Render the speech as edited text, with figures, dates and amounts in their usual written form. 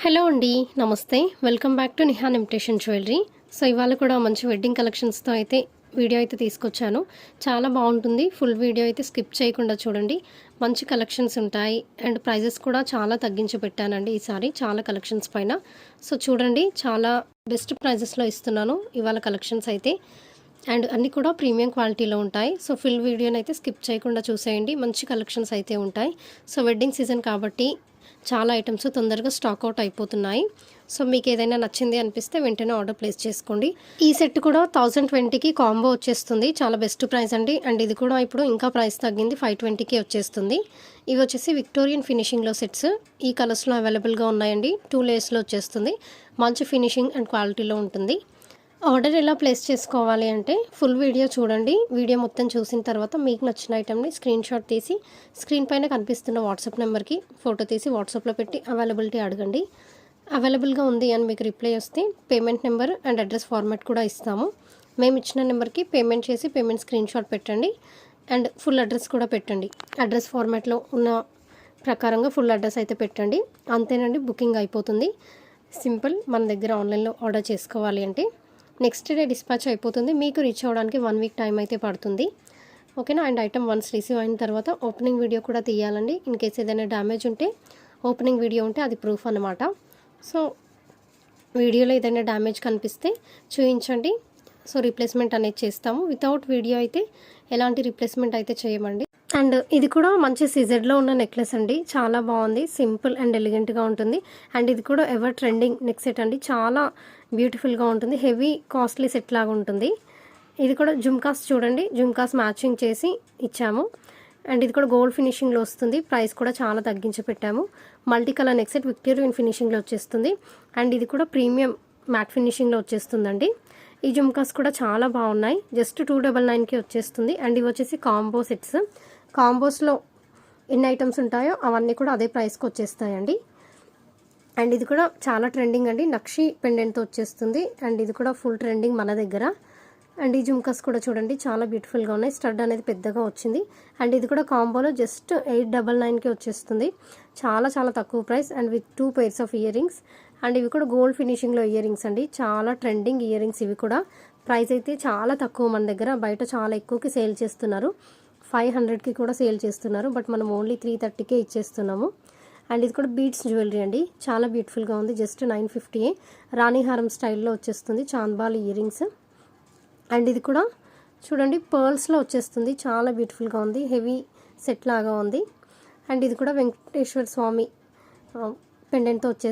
Hello అండి, నమస్తే. Welcome back to Nihan imitation jewellery. So ఇవాళ కూడా మంచి వెడ్డింగ్ కలెక్షన్స్తో అయితే వీడియో అయితే తీసుకొచ్చాను. చాలా బాగుంటుంది. ఫుల్ వీడియో అయితే స్కిప్ చేయకుండా చూడండి. మంచి కలెక్షన్స్ ఉంటాయి అండ్ ప్రైజెస్ కూడా చాలా తగ్గించి పెట్టానండి ఈసారి చాలా కలెక్షన్స్ పైన. సో చూడండి, చాలా బెస్ట్ ప్రైజెస్లో ఇస్తున్నాను ఇవాళ కలెక్షన్స్ అయితే. అండ్ అన్నీ కూడా ప్రీమియం క్వాలిటీలో ఉంటాయి. సో ఫుల్ వీడియోని అయితే స్కిప్ చేయకుండా చూసేయండి. మంచి కలెక్షన్స్ అయితే ఉంటాయి. సో వెడ్డింగ్ సీజన్ కాబట్టి చాలా ఐటమ్స్ తొందరగా స్టాక్ అవుట్ అయిపోతున్నాయి. సో మీకు ఏదైనా నచ్చింది అనిపిస్తే వెంటనే ఆర్డర్ ప్లేస్ చేసుకోండి. ఈ సెట్ కూడా 1020కి కాంబో వచ్చేస్తుంది. చాలా బెస్ట్ ప్రైస్ అండి. అండ్ ఇది కూడా ఇప్పుడు ఇంకా ప్రైస్ తగ్గింది, 520కి వచ్చేస్తుంది. ఇవి వచ్చేసి విక్టోరియన్ ఫినిషింగ్లో సెట్స్. ఈ కలర్స్లో అవైలబుల్గా ఉన్నాయండి. 2 లేయర్స్లో వచ్చేస్తుంది. మంచి ఫినిషింగ్ అండ్ క్వాలిటీలో ఉంటుంది. ఆర్డర్ ఎలా ప్లేస్ చేసుకోవాలి అంటే ఫుల్ వీడియో చూడండి. వీడియో మొత్తం చూసిన తర్వాత మీకు నచ్చిన ఐటమ్ని స్క్రీన్ షాట్ తీసి స్క్రీన్ పైన కనిపిస్తున్న వాట్సాప్ నెంబర్కి ఫోటో తీసి వాట్సాప్లో పెట్టి అవైలబిలిటీ అడగండి. అవైలబుల్గా ఉంది అని మీకు రిప్లై వస్తే payment number and address format కూడా ఇస్తాము. మేము ఇచ్చిన నెంబర్కి పేమెంట్ చేసి పేమెంట్ స్క్రీన్ షాట్ పెట్టండి అండ్ ఫుల్ అడ్రస్ కూడా పెట్టండి. అడ్రస్ ఫార్మాట్లో ఉన్న ప్రకారంగా ఫుల్ అడ్రస్ అయితే పెట్టండి. అంతేనండి, బుకింగ్ అయిపోతుంది. సింపుల్. మన దగ్గర ఆన్లైన్లో ఆర్డర్ చేసుకోవాలి అంటే నెక్స్ట్ డే డిస్పాచ్ అయిపోతుంది. మీకు రీచ్ అవ్వడానికి 1 వీక్ టైం అయితే పడుతుంది. ఓకేనా. అండ్ ఐటమ్ వన్స్ రిసీవ్ అయిన తర్వాత ఓపెనింగ్ వీడియో కూడా తీయాలండి. ఇన్ కేస్ ఏదైనా డ్యామేజ్ ఉంటే ఓపెనింగ్ వీడియో ఉంటే అది ప్రూఫ్ అనమాట. సో వీడియోలో ఏదైనా డ్యామేజ్ కనిపిస్తే చూపించండి. సో రీప్లేస్మెంట్ అనేది చేస్తాము. వితౌట్ వీడియో అయితే ఎలాంటి రీప్లేస్మెంట్ అయితే చేయమండి. అండ్ ఇది కూడా మంచి సిజెడ్లో ఉన్న నెక్లెస్ అండి. చాలా బాగుంది. సింపుల్ అండ్ ఎలిగెంట్గా ఉంటుంది. అండ్ ఇది కూడా ఎవర్ ట్రెండింగ్ నెక్ సెట్ అండి. చాలా బ్యూటిఫుల్గా ఉంటుంది. హెవీ కాస్ట్లీ సెట్ లాగా ఉంటుంది. ఇది కూడా జుమ్కాస్ చూడండి, జుమ్కాస్ మ్యాచింగ్ చేసి ఇచ్చాము. అండ్ ఇది కూడా గోల్డ్ ఫినిషింగ్లో వస్తుంది. ప్రైస్ కూడా చాలా తగ్గించి పెట్టాము. Multi colour neck set Victorian ఫినిషింగ్లో వచ్చేస్తుంది. అండ్ ఇది కూడా ప్రీమియం మ్యాట్ ఫినిషింగ్లో వచ్చేస్తుందండి. ఈ జుమ్కాస్ కూడా చాలా బాగున్నాయి. జస్ట్ 299కి వచ్చేస్తుంది. అండ్ ఇవి వచ్చేసి కాంబో సెట్స్. కాంబోస్లో ఎన్ని ఐటమ్స్ ఉంటాయో అవన్నీ కూడా అదే ప్రైస్కి వచ్చేస్తాయండి. అండ్ ఇది కూడా చాలా ట్రెండింగ్ అండి. నక్షి పెండెంట్తో వచ్చేస్తుంది. అండ్ ఇది కూడా ఫుల్ ట్రెండింగ్ మన దగ్గర. అండ్ ఈ జుమ్కాస్ కూడా చూడండి, చాలా బ్యూటిఫుల్గా ఉన్నాయి. స్టడ్ అనేది పెద్దగా వచ్చింది. అండ్ ఇది కూడా కాంబోలో జస్ట్ 899కి వచ్చేస్తుంది. చాలా చాలా తక్కువ price. And with 2 pairs of ear rings. And ఇవి కూడా గోల్డ్ ఫినిషింగ్లో ఇయర్ రింగ్స్ అండి. చాలా ట్రెండింగ్ ఇయర్ రింగ్స్ ఇవి కూడా. ప్రైస్ అయితే చాలా తక్కువ మన దగ్గర. బయట చాలా ఎక్కువకి సేల్ చేస్తున్నారు. 500కి కూడా సేల్ చేస్తున్నారు. బట్ మనం ఓన్లీ 330కే ఇచ్చేస్తున్నాము. అండ్ ఇది కూడా బీడ్స్ జ్యువెలరీ అండి. చాలా బ్యూటిఫుల్గా ఉంది. జస్ట్ 950. రాణిహారం స్టైల్లో వచ్చేస్తుంది. చాంద్బాల్ ఇయర్ రింగ్స్. అండ్ ఇది కూడా చూడండి, పర్ల్స్లో వచ్చేస్తుంది. చాలా బ్యూటిఫుల్గా ఉంది. హెవీ సెట్ లాగా ఉంది. అండ్ ఇది కూడా వెంకటేశ్వర స్వామి పెండెంట్తో వచ్చేస్తుంది.